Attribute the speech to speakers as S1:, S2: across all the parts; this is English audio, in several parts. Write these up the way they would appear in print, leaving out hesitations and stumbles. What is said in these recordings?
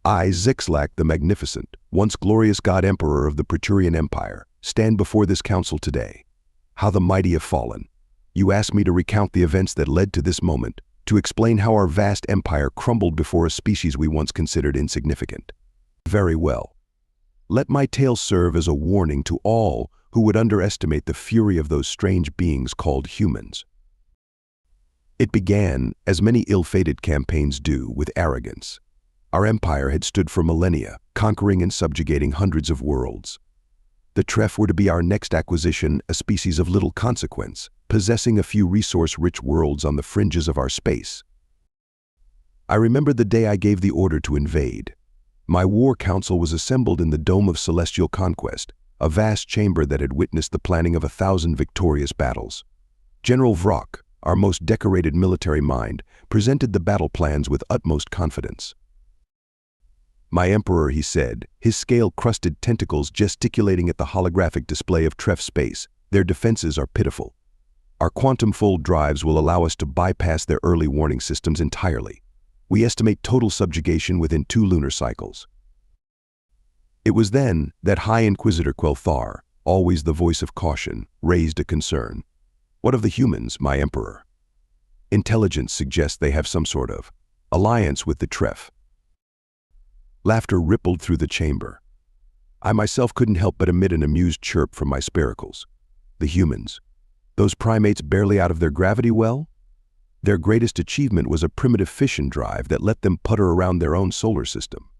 S1: I, Zixlac the Magnificent, once glorious God Emperor of the Praetorian Empire, stand before this council today. How the mighty have fallen. You ask me to recount the events that led to this moment, to explain how our vast empire crumbled before a species we once considered insignificant. Very well. Let my tale serve as a warning to all who would underestimate the fury of those strange beings called humans. It began, as many ill-fated campaigns do, with arrogance. Our empire had stood for millennia, conquering and subjugating hundreds of worlds. The Tref were to be our next acquisition, a species of little consequence, possessing a few resource-rich worlds on the fringes of our space. I remember the day I gave the order to invade. My war council was assembled in the Dome of Celestial Conquest, a vast chamber that had witnessed the planning of 1,000 victorious battles. General Vrock, our most decorated military mind, presented the battle plans with utmost confidence. My emperor, he said, his scale-crusted tentacles gesticulating at the holographic display of Tref space, their defenses are pitiful. Our quantum-fold drives will allow us to bypass their early warning systems entirely. We estimate total subjugation within 2 lunar cycles. It was then that High Inquisitor Quelthar, always the voice of caution, raised a concern. What of the humans, my emperor? Intelligence suggests they have some sort of alliance with the Tref. Laughter rippled through the chamber. I myself couldn't help but emit an amused chirp from my spiracles. The humans. Those primates barely out of their gravity well? Their greatest achievement was a primitive fission drive that let them putter around their own solar system.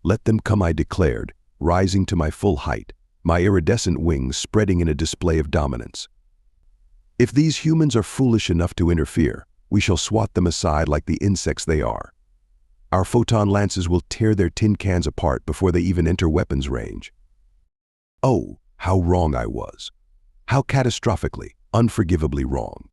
S1: Let them come, I declared, rising to my full height, my iridescent wings spreading in a display of dominance. If these humans are foolish enough to interfere, we shall swat them aside like the insects they are. Our photon lances will tear their tin cans apart before they even enter weapons range. Oh, how wrong I was. How catastrophically, unforgivably wrong.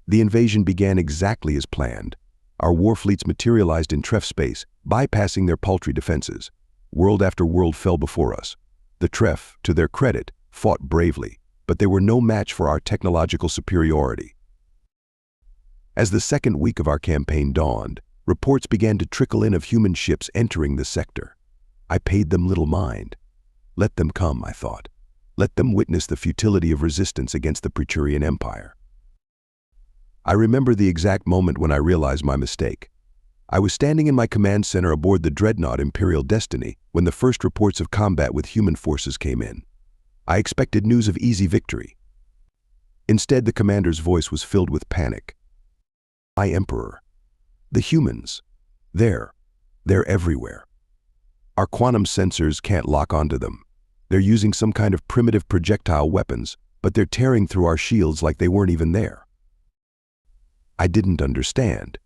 S1: The invasion began exactly as planned. Our war fleets materialized in Tref space, bypassing their paltry defenses. World after world fell before us. The Tref, to their credit, fought bravely, but they were no match for our technological superiority. As the second week of our campaign dawned, reports began to trickle in of human ships entering the sector. I paid them little mind. Let them come, I thought. Let them witness the futility of resistance against the Praetorian Empire. I remember the exact moment when I realized my mistake. I was standing in my command center aboard the dreadnought Imperial Destiny when the first reports of combat with human forces came in. I expected news of easy victory. Instead, the commander's voice was filled with panic. My emperor. The humans. They're everywhere. Our quantum sensors can't lock onto them. They're using some kind of primitive projectile weapons, but they're tearing through our shields like they weren't even there. I didn't understand.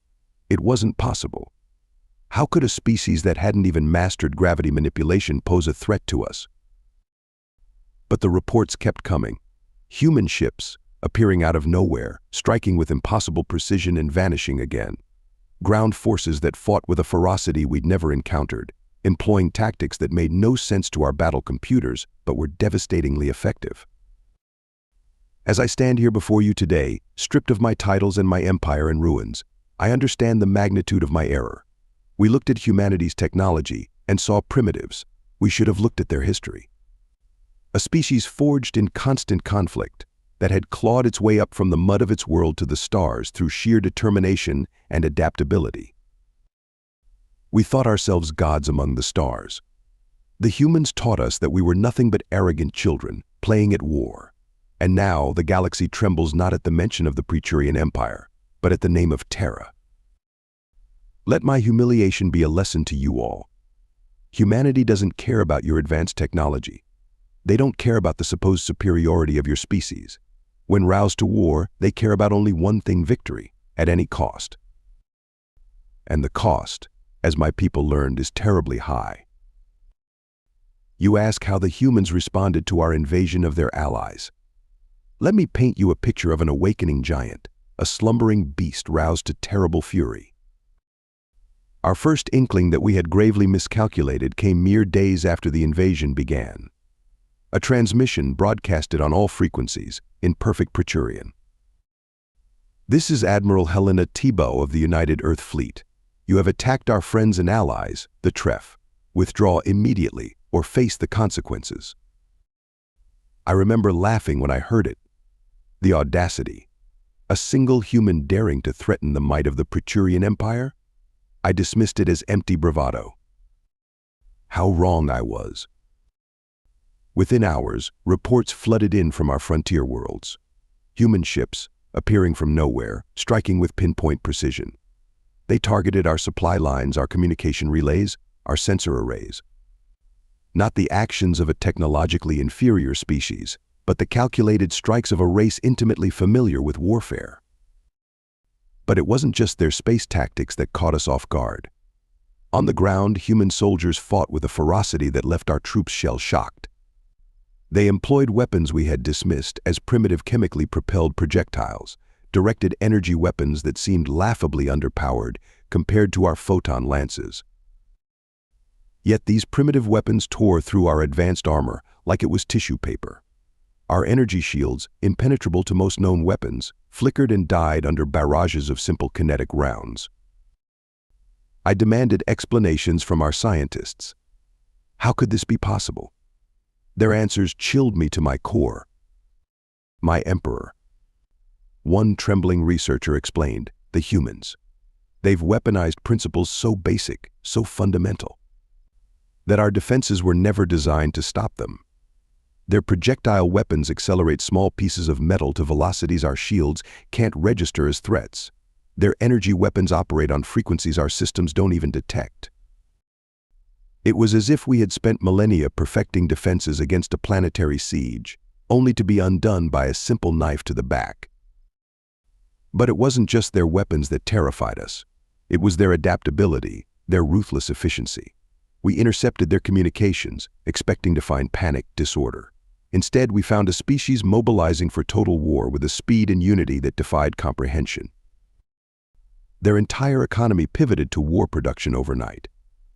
S1: It wasn't possible. How could a species that hadn't even mastered gravity manipulation pose a threat to us? But the reports kept coming. Human ships, appearing out of nowhere, striking with impossible precision and vanishing again. Ground forces that fought with a ferocity we'd never encountered, employing tactics that made no sense to our battle computers but were devastatingly effective. As I stand here before you today, stripped of my titles and my empire in ruins, I understand the magnitude of my error. We looked at humanity's technology and saw primitives. We should have looked at their history. A species forged in constant conflict, that had clawed its way up from the mud of its world to the stars through sheer determination and adaptability. We thought ourselves gods among the stars. The humans taught us that we were nothing but arrogant children, playing at war. And now the galaxy trembles not at the mention of the Praetorian Empire, but at the name of Terra. Let my humiliation be a lesson to you all. Humanity doesn't care about your advanced technology. They don't care about the supposed superiority of your species. When roused to war, they care about only one thing: victory, at any cost. And the cost, as my people learned, is terribly high. You ask how the humans responded to our invasion of their allies. Let me paint you a picture of an awakening giant, a slumbering beast roused to terrible fury. Our first inkling that we had gravely miscalculated came mere days after the invasion began. A transmission broadcasted on all frequencies, in perfect Praetorian. This is Admiral Helena Thibault of the United Earth Fleet. You have attacked our friends and allies, the TREF. Withdraw immediately or face the consequences." I remember laughing when I heard it. The audacity. A single human daring to threaten the might of the Praeturian Empire? I dismissed it as empty bravado. How wrong I was. Within hours, reports flooded in from our frontier worlds. Human ships, appearing from nowhere, striking with pinpoint precision. They targeted our supply lines, our communication relays, our sensor arrays. Not the actions of a technologically inferior species, but the calculated strikes of a race intimately familiar with warfare. But it wasn't just their space tactics that caught us off guard. On the ground, human soldiers fought with a ferocity that left our troops shell-shocked. They employed weapons we had dismissed as primitive chemically propelled projectiles, directed energy weapons that seemed laughably underpowered compared to our photon lances. Yet these primitive weapons tore through our advanced armor like it was tissue paper. Our energy shields, impenetrable to most known weapons, flickered and died under barrages of simple kinetic rounds. I demanded explanations from our scientists. How could this be possible? Their answers chilled me to my core. My emperor. One trembling researcher explained, the humans. They've weaponized principles so basic, so fundamental, that our defenses were never designed to stop them. Their projectile weapons accelerate small pieces of metal to velocities our shields can't register as threats. Their energy weapons operate on frequencies our systems don't even detect. It was as if we had spent millennia perfecting defenses against a planetary siege, only to be undone by a simple knife to the back. But it wasn't just their weapons that terrified us. It was their adaptability, their ruthless efficiency. We intercepted their communications, expecting to find panic, disorder. Instead, we found a species mobilizing for total war with a speed and unity that defied comprehension. Their entire economy pivoted to war production overnight.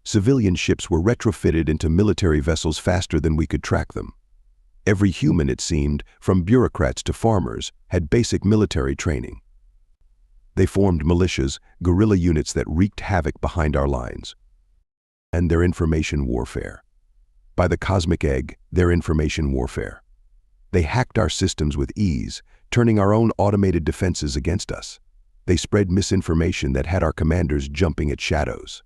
S1: Civilian ships were retrofitted into military vessels faster than we could track them. Every human, it seemed, from bureaucrats to farmers, had basic military training. They formed militias, guerrilla units that wreaked havoc behind our lines. And their information warfare. By the cosmic egg, their information warfare. They hacked our systems with ease, turning our own automated defenses against us. They spread misinformation that had our commanders jumping at shadows.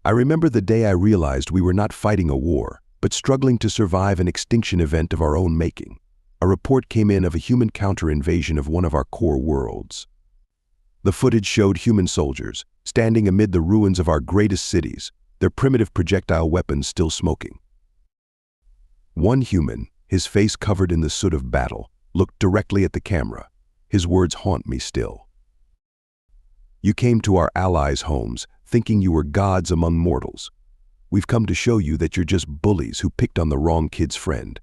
S1: I remember the day I realized we were not fighting a war, but struggling to survive an extinction event of our own making. A report came in of a human counter-invasion of one of our core worlds. The footage showed human soldiers, standing amid the ruins of our greatest cities, their primitive projectile weapons still smoking. One human, his face covered in the soot of battle, looked directly at the camera. His words haunt me still. "You came to our allies' homes, thinking you were gods among mortals. We've come to show you that you're just bullies who picked on the wrong kid's friend.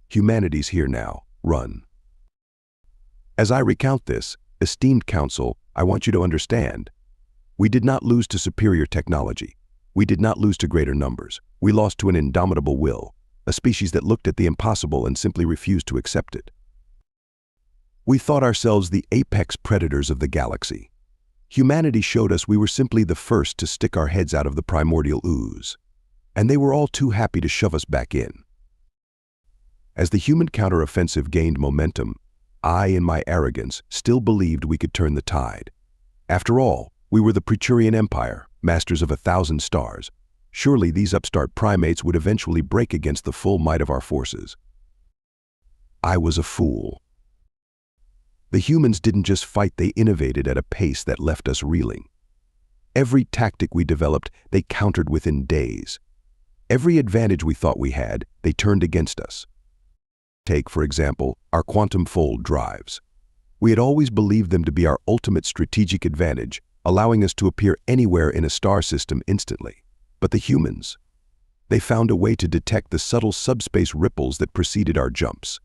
S1: Humanity's here now. Run." As I recount this, esteemed council, I want you to understand. We did not lose to superior technology. We did not lose to greater numbers. We lost to an indomitable will, a species that looked at the impossible and simply refused to accept it. We thought ourselves the apex predators of the galaxy. Humanity showed us we were simply the first to stick our heads out of the primordial ooze, and they were all too happy to shove us back in. As the human counteroffensive gained momentum, I, in my arrogance, still believed we could turn the tide. After all, we were the Praeturian Empire, masters of 1,000 stars. Surely these upstart primates would eventually break against the full might of our forces. I was a fool. The humans didn't just fight, they innovated at a pace that left us reeling. Every tactic we developed, they countered within days. Every advantage we thought we had, they turned against us. Take, for example, our quantum fold drives. We had always believed them to be our ultimate strategic advantage, allowing us to appear anywhere in a star system instantly. But the humans, they found a way to detect the subtle subspace ripples that preceded our jumps.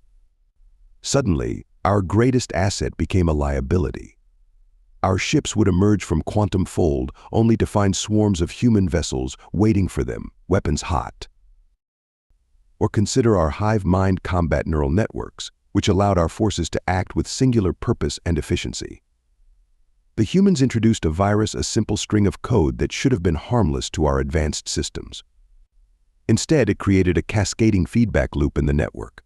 S1: Suddenly, our greatest asset became a liability. Our ships would emerge from quantum fold only to find swarms of human vessels waiting for them, weapons hot. Or consider our hive mind combat neural networks, which allowed our forces to act with singular purpose and efficiency. The humans introduced a virus, a simple string of code that should have been harmless to our advanced systems. Instead, it created a cascading feedback loop in the network.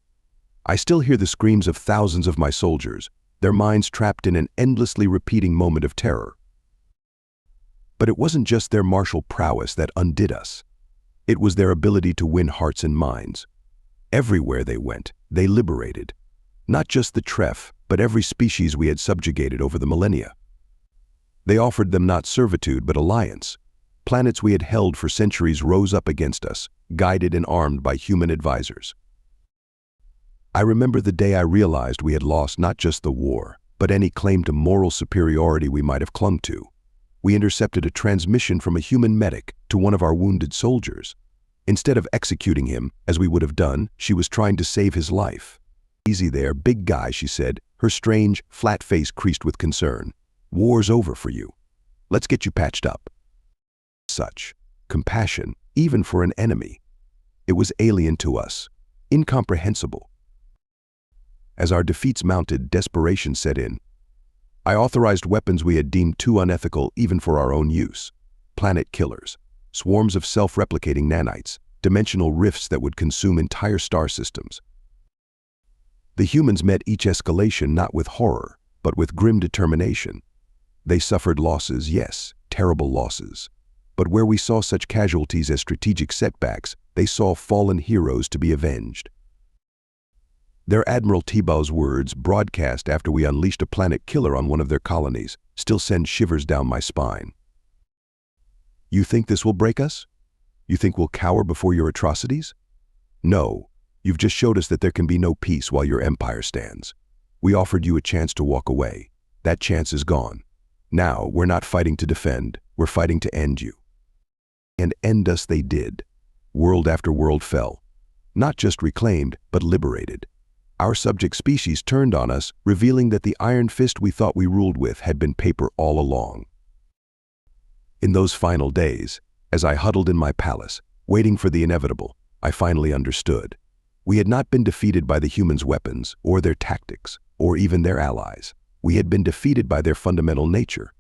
S1: I still hear the screams of thousands of my soldiers, their minds trapped in an endlessly repeating moment of terror. But it wasn't just their martial prowess that undid us. It was their ability to win hearts and minds. Everywhere they went, they liberated. Not just the Tref, but every species we had subjugated over the millennia. They offered them not servitude, but alliance. Planets we had held for centuries rose up against us, guided and armed by human advisors. I remember the day I realized we had lost not just the war, but any claim to moral superiority we might have clung to. We intercepted a transmission from a human medic to one of our wounded soldiers. Instead of executing him, as we would have done, she was trying to save his life. "Easy there, big guy," she said, her strange, flat face creased with concern. "War's over for you. Let's get you patched up." Such compassion, even for an enemy. It was alien to us, incomprehensible. As our defeats mounted, desperation set in. I authorized weapons we had deemed too unethical even for our own use. Planet killers, swarms of self-replicating nanites, dimensional rifts that would consume entire star systems. The humans met each escalation not with horror, but with grim determination. They suffered losses, yes, terrible losses. But where we saw such casualties as strategic setbacks, they saw fallen heroes to be avenged. Their Admiral Tebow's words, broadcast after we unleashed a planet killer on one of their colonies, still send shivers down my spine. "You think this will break us? You think we'll cower before your atrocities? No, you've just showed us that there can be no peace while your empire stands. We offered you a chance to walk away. That chance is gone. Now, we're not fighting to defend, we're fighting to end you." And end us they did. World after world fell. Not just reclaimed, but liberated. Our subject species turned on us, revealing that the iron fist we thought we ruled with had been paper all along. In those final days, as I huddled in my palace, waiting for the inevitable, I finally understood. We had not been defeated by the humans' weapons, or their tactics, or even their allies. We had been defeated by their fundamental nature.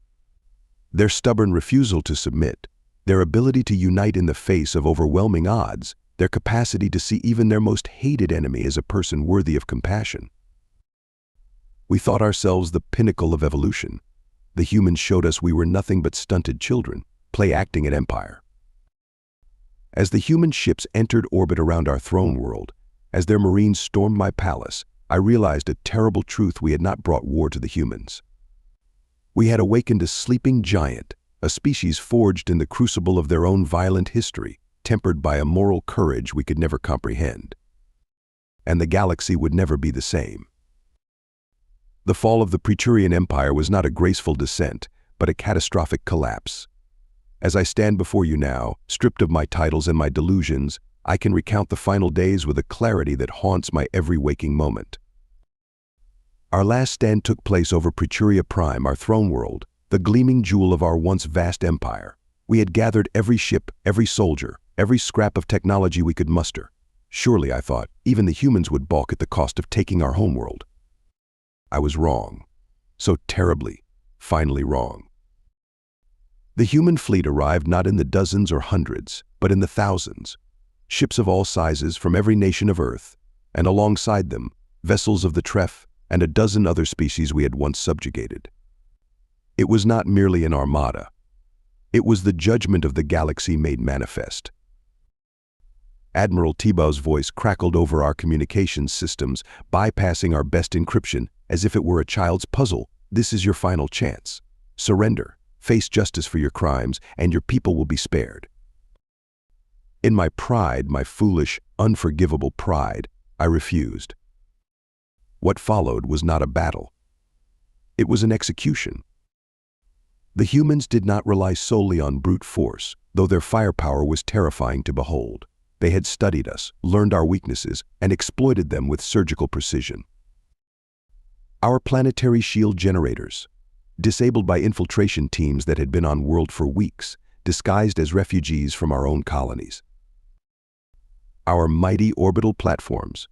S1: Their stubborn refusal to submit, their ability to unite in the face of overwhelming odds, their capacity to see even their most hated enemy as a person worthy of compassion. We thought ourselves the pinnacle of evolution. The humans showed us we were nothing but stunted children, play-acting at empire. As the human ships entered orbit around our throne world, as their marines stormed my palace, I realized a terrible truth: we had not brought war to the humans. We had awakened a sleeping giant, a species forged in the crucible of their own violent history, tempered by a moral courage we could never comprehend. And the galaxy would never be the same. The fall of the Praetorian Empire was not a graceful descent, but a catastrophic collapse. As I stand before you now, stripped of my titles and my delusions, I can recount the final days with a clarity that haunts my every waking moment. Our last stand took place over Praetoria Prime, our throne world, the gleaming jewel of our once vast empire. We had gathered every ship, every soldier, every scrap of technology we could muster. Surely, I thought, even the humans would balk at the cost of taking our homeworld. I was wrong. So terribly, finally wrong. The human fleet arrived not in the dozens or hundreds, but in the thousands. Ships of all sizes from every nation of Earth, and alongside them, vessels of the Tref and a dozen other species we had once subjugated. It was not merely an armada. It was the judgment of the galaxy made manifest. Admiral Tebow's voice crackled over our communications systems, bypassing our best encryption as if it were a child's puzzle. "This is your final chance. Surrender, face justice for your crimes, and your people will be spared." In my pride, my foolish, unforgivable pride, I refused. What followed was not a battle. It was an execution. The humans did not rely solely on brute force, though their firepower was terrifying to behold. They had studied us, learned our weaknesses, and exploited them with surgical precision. Our planetary shield generators, disabled by infiltration teams that had been on world for weeks, disguised as refugees from our own colonies. Our mighty orbital platforms,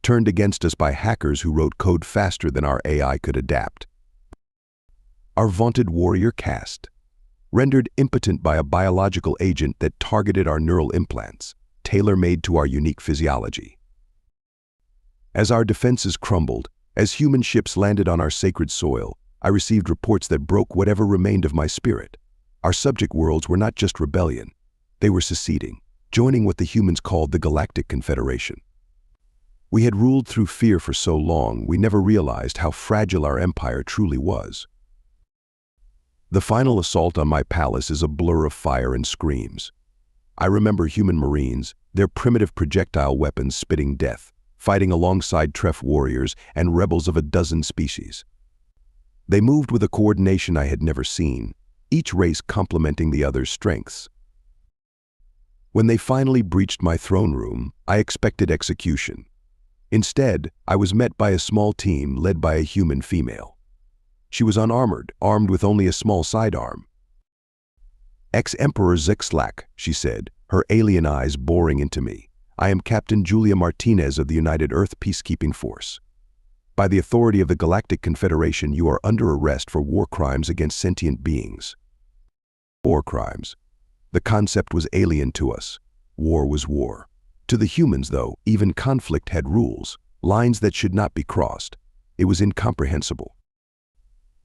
S1: turned against us by hackers who wrote code faster than our AI could adapt. our vaunted warrior caste. Rendered impotent by a biological agent that targeted our neural implants, tailor-made to our unique physiology. As our defenses crumbled, as human ships landed on our sacred soil, I received reports that broke whatever remained of my spirit. Our subject worlds were not just rebellion. They were seceding, joining what the humans called the Galactic Confederation. We had ruled through fear for so long, we never realized how fragile our empire truly was. The final assault on my palace is a blur of fire and screams. I remember human marines, their primitive projectile weapons spitting death, fighting alongside Treff warriors and rebels of a dozen species. They moved with a coordination I had never seen, each race complementing the other's strengths. When they finally breached my throne room, I expected execution. Instead, I was met by a small team led by a human female. She was unarmored, armed with only a small sidearm. "Ex-Emperor Zixlac," she said, her alien eyes boring into me. "I am Captain Julia Martinez of the United Earth Peacekeeping Force. By the authority of the Galactic Confederation, you are under arrest for war crimes against sentient beings." War crimes. The concept was alien to us. War was war. To the humans, though, even conflict had rules, lines that should not be crossed. It was incomprehensible.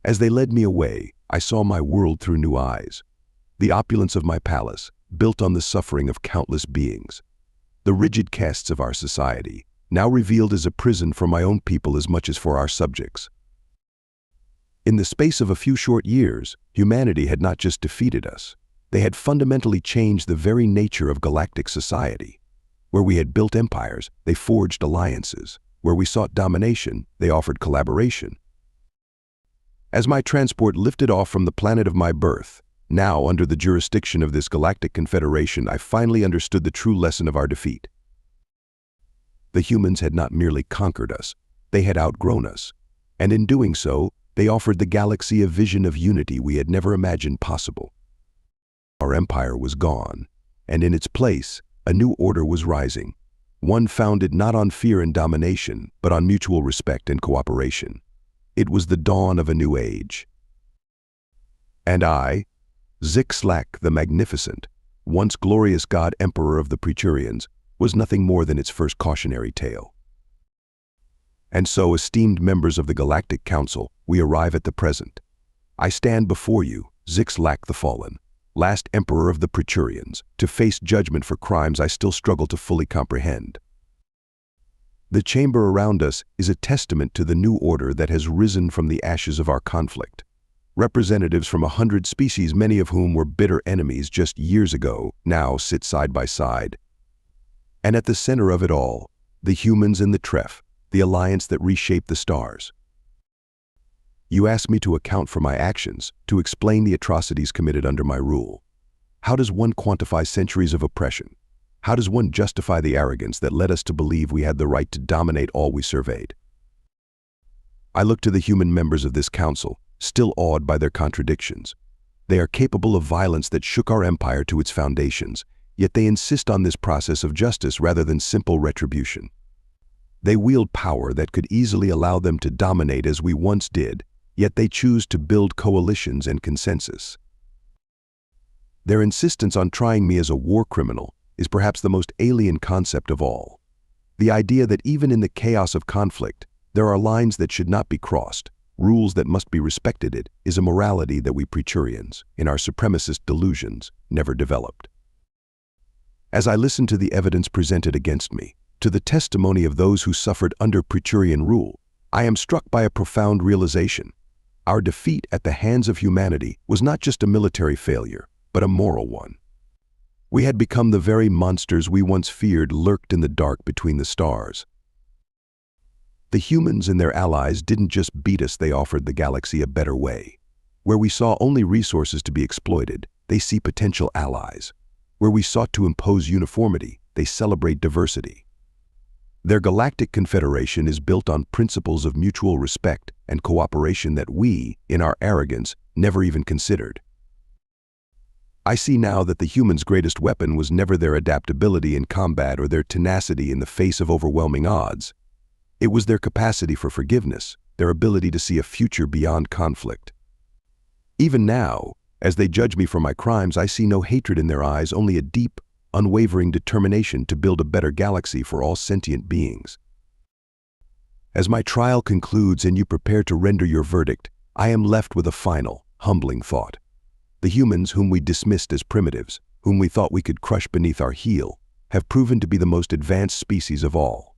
S1: As they led me away, I saw my world through new eyes. The opulence of my palace, built on the suffering of countless beings. The rigid castes of our society, now revealed as a prison for my own people as much as for our subjects. In the space of a few short years, humanity had not just defeated us. They had fundamentally changed the very nature of galactic society. Where we had built empires, they forged alliances. Where we sought domination, they offered collaboration. As my transport lifted off from the planet of my birth, now under the jurisdiction of this Galactic Confederation, I finally understood the true lesson of our defeat. The humans had not merely conquered us, they had outgrown us. And in doing so, they offered the galaxy a vision of unity we had never imagined possible. Our empire was gone, and in its place, a new order was rising, one founded not on fear and domination, but on mutual respect and cooperation. It was the dawn of a new age. And I, Zixlac the Magnificent, once glorious god emperor of the Praeturians, was nothing more than its first cautionary tale. And so, esteemed members of the Galactic Council, we arrive at the present. I stand before you, Zixlac the Fallen, last emperor of the Praeturians, to face judgment for crimes I still struggle to fully comprehend. The chamber around us is a testament to the new order that has risen from the ashes of our conflict. Representatives from 100 species, many of whom were bitter enemies just years ago, now sit side by side. And at the center of it all, the humans and the Treff, the alliance that reshaped the stars. You ask me to account for my actions, to explain the atrocities committed under my rule. How does one quantify centuries of oppression? How does one justify the arrogance that led us to believe we had the right to dominate all we surveyed? I look to the human members of this council, still awed by their contradictions. They are capable of violence that shook our empire to its foundations, yet they insist on this process of justice rather than simple retribution. They wield power that could easily allow them to dominate as we once did, yet they choose to build coalitions and consensus. Their insistence on trying me as a war criminal is perhaps the most alien concept of all. The idea that even in the chaos of conflict, there are lines that should not be crossed, rules that must be respected. It is a morality that we Praeturians, in our supremacist delusions, never developed. As I listen to the evidence presented against me, to the testimony of those who suffered under Praeturian rule, I am struck by a profound realization. Our defeat at the hands of humanity was not just a military failure, but a moral one. We had become the very monsters we once feared lurked in the dark between the stars. The humans and their allies didn't just beat us, they offered the galaxy a better way. Where we saw only resources to be exploited, they see potential allies. Where we sought to impose uniformity, they celebrate diversity. Their galactic confederation is built on principles of mutual respect and cooperation that we, in our arrogance, never even considered. I see now that the humans' greatest weapon was never their adaptability in combat or their tenacity in the face of overwhelming odds. It was their capacity for forgiveness, their ability to see a future beyond conflict. Even now, as they judge me for my crimes, I see no hatred in their eyes, only a deep, unwavering determination to build a better galaxy for all sentient beings. As my trial concludes and you prepare to render your verdict, I am left with a final, humbling thought. The humans whom we dismissed as primitives, whom we thought we could crush beneath our heel, have proven to be the most advanced species of all.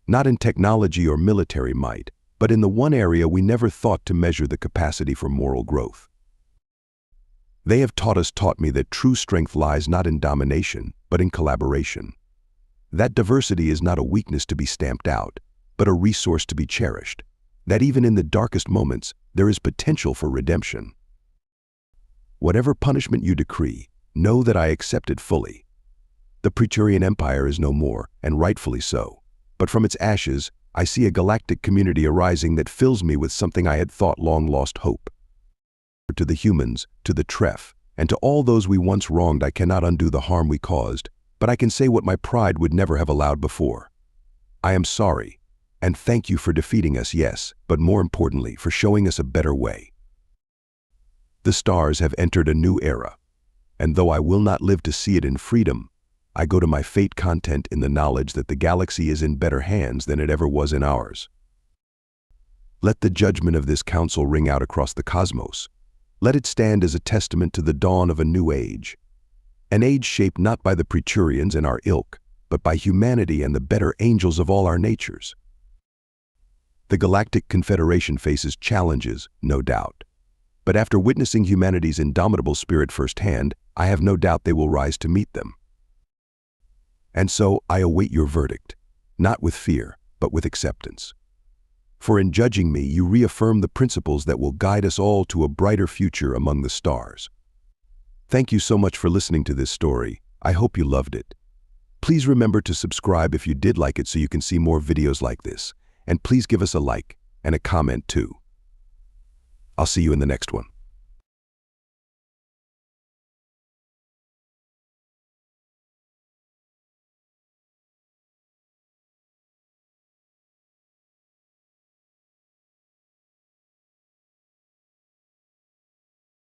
S1: Not in technology or military might, but in the one area we never thought to measure the capacity for moral growth. They have taught me that true strength lies not in domination, but in collaboration. That diversity is not a weakness to be stamped out, but a resource to be cherished. That even in the darkest moments, there is potential for redemption. Whatever punishment you decree, know that I accept it fully. The Praetorian Empire is no more, and rightfully so. But from its ashes, I see a galactic community arising that fills me with something I had thought long lost hope. To the humans, to the Tref, and to all those we once wronged, I cannot undo the harm we caused, but I can say what my pride would never have allowed before. I am sorry, and thank you for defeating us, yes, but more importantly, for showing us a better way. The stars have entered a new era, and though I will not live to see it in freedom, I go to my fate content in the knowledge that the galaxy is in better hands than it ever was in ours. Let the judgment of this council ring out across the cosmos. Let it stand as a testament to the dawn of a new age. An age shaped not by the Praetorians and our ilk, but by humanity and the better angels of all our natures. The Galactic Confederation faces challenges, no doubt. But after witnessing humanity's indomitable spirit firsthand, I have no doubt they will rise to meet them. And so I await your verdict, not with fear, but with acceptance. For in judging me, you reaffirm the principles that will guide us all to a brighter future among the stars. Thank you so much for listening to this story. I hope you loved it. Please remember to subscribe if you did like it so you can see more videos like this. And please give us a like and a comment too. I'll see you in the next one.